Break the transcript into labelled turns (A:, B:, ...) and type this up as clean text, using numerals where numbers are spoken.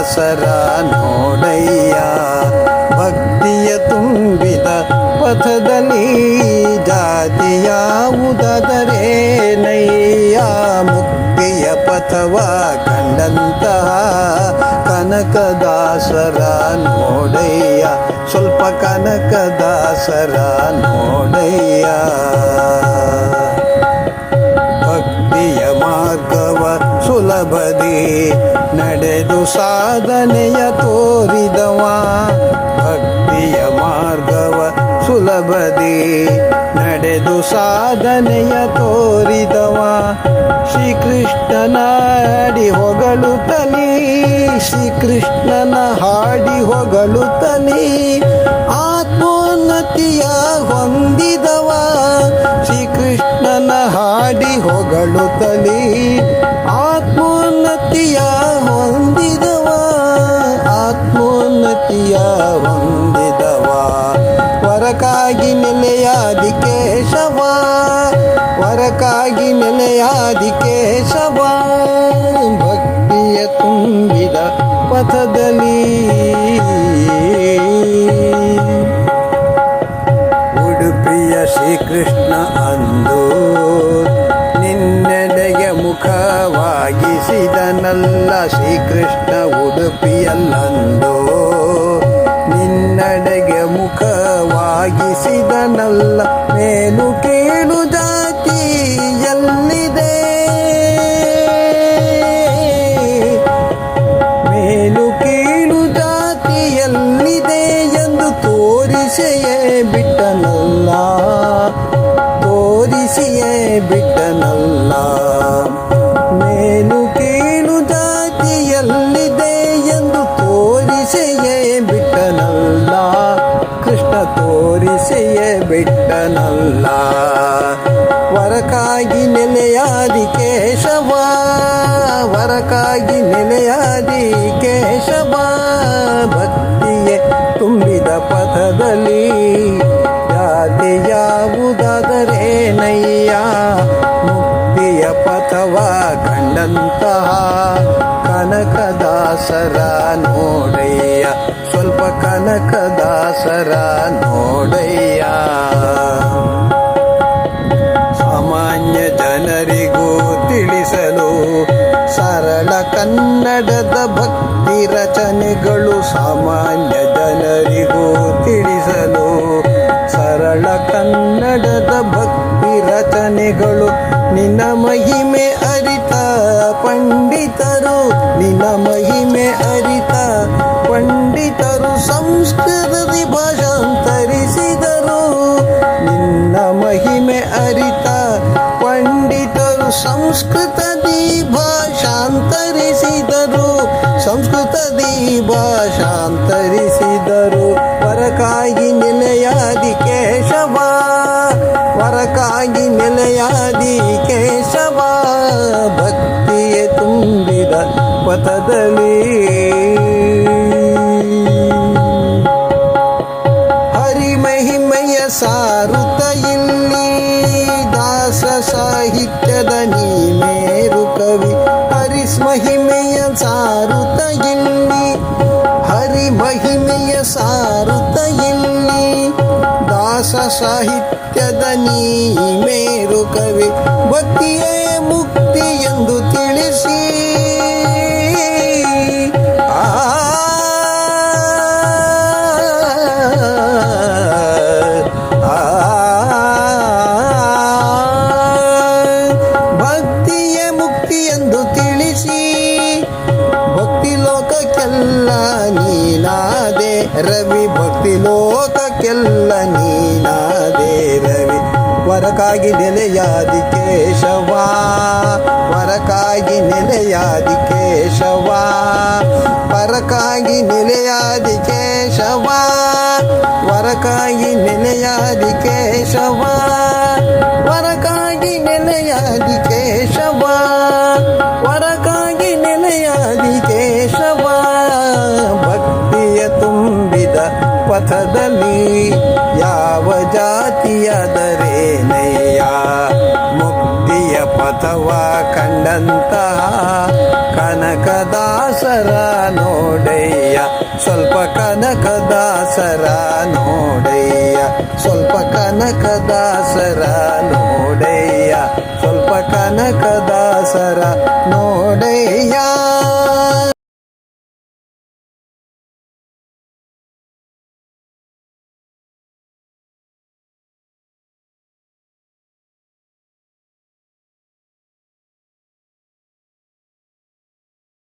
A: ದಾಸರ ನೋಡಯ್ಯ. ಭಕ್ತಿಯ ತುಂಬಿದ ಪಥದಲ್ಲಿ ಜಾತಿಯಾವುದಾದರೇನಯ್ಯ. ಮುಕ್ತಿಯ ಪಥವ ಕಂಡಂತಹ ಕನಕದಾಸರ ನೋಡಯ್ಯ. ಸ್ವಲ್ಪ ಕನಕದಾಸರ ನೋಡಯ್ಯ. ಭಕ್ತಿಯ ಮಾರ್ಗವ ಸುಲಭದಿ ನಡೆದು ಸಾಧನೆಯ ತೋರಿದವ. ಭಕ್ತಿಯ ಮಾರ್ಗವ ಸುಲಭದಿ ನಡೆದು ಸಾಧನೆಯ ತೋರಿದವ. ಶ್ರೀಕೃಷ್ಣನ ಹಾಡಿ ಹೊಗಳುತ್ತಲೀ, ಶ್ರೀಕೃಷ್ಣನ ಹಾಡಿ ಹೊಗಳುತ್ತಲೀ ಆತ್ಮೋನ್ನತಿಯ ಹೊಂದಿದವ. ಶ್ರೀಕೃಷ್ಣನ ಹಾಡಿ ಹೊಗಳುತ್ತಲೀ ಆತ್ಮೋನ್ನತಿಯ ಹೊಂದಿದವ. ಆತ್ಮೋನ್ನತಿಯ ಹೊಂದಿದವ. ವರಕ್ಕಾಗಿ ನೆಲೆಯಾದಿ ಕೇಶವ, ವರಕ್ಕಾಗಿ ನೆಲೆಯಾದಿ ಕೇಶವ. ಭಕ್ತಿಯ ತುಂಬಿದ ಪಥದಲ್ಲಿ ಉಡುಪಿಯ ಶ್ರೀಕೃಷ್ಣ ಅಂದು ನಿನ್ನೆಡೆಗೆ ಮುಖವಾಗಿಸಿದನಲ್ಲ. ಶ್ರೀಕೃಷ್ಣ ಉಡುಪಿಯಲ್ಲಂದು ನಿನ್ನೆಡೆಗೆ ಮುಖವಾಗಿಸಿದನಲ್ಲ. ಮೇಲು ಕೀಳು ಜಾತಿ ಎಲ್ಲಿದೆ, ಮೇಲು ಕೀಳು ಜಾತಿ ಎಲ್ಲಿದೆ ಎಂದು ತೋರಿಸಿಯೇ ಬಿಟ್ಟನಲ್ಲ, ತೋರಿಸಿಯೇ ಬಿಟ್ಟನಲ್ಲ. ಮೇಲು ಕೀಳು ಜಾತಿ ಎಲ್ಲಿದೆ ಎಂದು ತೋರಿಸಿಯೇ ಬಿಟ್ಟನಲ್ಲ. ಕೃಷ್ಣ ತೋರಿಸಿಯೇ ಬಿಟ್ಟನಲ್ಲ. ವರಕ್ಕಾಗಿ ನೆಲೆಯಾದಿ ಕೇಶವ, ವರಕ್ಕಾಗಿ ನೆಲೆಯಾದಿ ಕೇಶವ. ಭಕ್ತಿಯೇ ತುಂಬಿದ ಪಥದಲ್ಲಿ ಜಾತಿಯಾವುದಾದರೇನಯ್ಯ. ಮುಕ್ತಿಯ ಪಥವ ಕಂಡಂತಹ ಕನಕದಾಸರ ನೋಡಯ್ಯ. ಸ್ವಲ್ಪ ಕನಕದಾಸರ ನೋಡಯ್ಯ. ಸಾಮಾನ್ಯ ಜನರಿಗೂ ತಿಳಿಸಲು ಸರಳ ಕನ್ನಡದ ಭಕ್ತಿ ರಚನೆಗಳು. ಸಾಮಾನ್ಯ ಜನರಿಗೂ ತಿಳಿಸಲು ಸರಳ ಕನ್ನಡದ ಭಕ್ತಿ ರಚನೆಗಳು. ನಿನ್ನ ಮಹಿಮೆ ಅರಿತ ಪಂಡಿತರು, ನಿನ್ನ ಮಹಿಮೆ ಅರಿತ ಪಂಡಿತರು ಸಂಸ್ಕೃತದಿ ಭಾಷಾಂತರಿಸಿದರು. ನಿನ್ನ ಮಹಿಮೆ ಅರಿತ ಪಂಡಿತರು ಸಂಸ್ಕೃತದಿ ಭಾಷಾಂತರಿಸಿದರು, ಸಂಸ್ಕೃತದಿ ಭಾಷಾಂತರಿಸಿದರು. ವರಕ್ಕಾಗಿ ನೆಲೆಯಾದಿ ಕೇಶವ, ವರಕ್ಕಾಗಿ ನೆಲೆಯಾದಿ ಕೇಶವ. ಭಕ್ತಿಯೇ ತುಂಬಿದ ಪಥದಲ್ಲಿ ಹರಿಮಹಿಮೆಯ ಸಾರುತ್ತ ಇಲ್ಲಿ ದಾಸ ಸಾಹಿತ್ಯದ ನೀಮೇರು ಕವಿ. ಹರಿಮಹಿಮೆಯ ಸಾರುತ್ತ ಇಲ್ಲಿ, ಹರಿಮಹಿಮೆಯ ಸಾರುತ್ತ ಇಲ್ಲಿ ದಾಸ ಸಾಹಿತ್ಯದ ನೀಮೇರು ಕವಿ. ಭಕ್ತಿಯೇ ಮುಕ್ತಿ ಎಂದು ತಿಳಿಸಿ ಭಕ್ತಿಯೇ ಮುಕ್ತಿ ಎಂದು ತಿಳಿಸಿ ಭಕ್ತಿ ಲೋಕಕ್ಕೆಲ್ಲ ನೀನಾದೆ ರವಿ. ಭಕ್ತಿ ಲೋಕಕ್ಕೆಲ್ಲ ನೀನಾದೆ ರವಿ. ವರಕ್ಕಾಗಿ ನೆಲೆಯಾದಿ ಕೇಶವ, ವರಕ್ಕಾಗಿ ನೆಲೆಯಾದಿ ಕೇಶವ. ವರಕ್ಕಾಗಿ ನೆಲೆಯಾದಿ ಕೇಶವ, ವರಕ್ಕಾಗಿ ನೆಲೆಯಾದಿ ಕೇಶವ. ವರಕ್ಕಾಗಿ ನೆಲೆಯಾದಿ ಕೇಶವ, ವರಕ್ಕಾಗಿ ನೆಲೆಯಾದಿ ಕೇಶವ. ಭಕ್ತಿಯ ತುಂಬಿದ ಪಥದಲ್ಲಿ ಯಾವ ಜಾತಿಯಾದರೇನಯ್ಯ. ಮುಕ್ತಿಯ ಪಥವ ಕಂಡಂತಹ ಕನಕದಾಸರ ನೋಡಯ್ಯ, ಸ್ವಲ್ಪ ಕನಕದಾಸರ ನೋಡಯ್ಯ, ಸ್ವಲ್ಪ ಕನಕದಾಸರ ನೋಡಯ್ಯ, ಸ್ವಲ್ಪ ಕನಕದಾಸರ ನೋಡಯ್ಯ.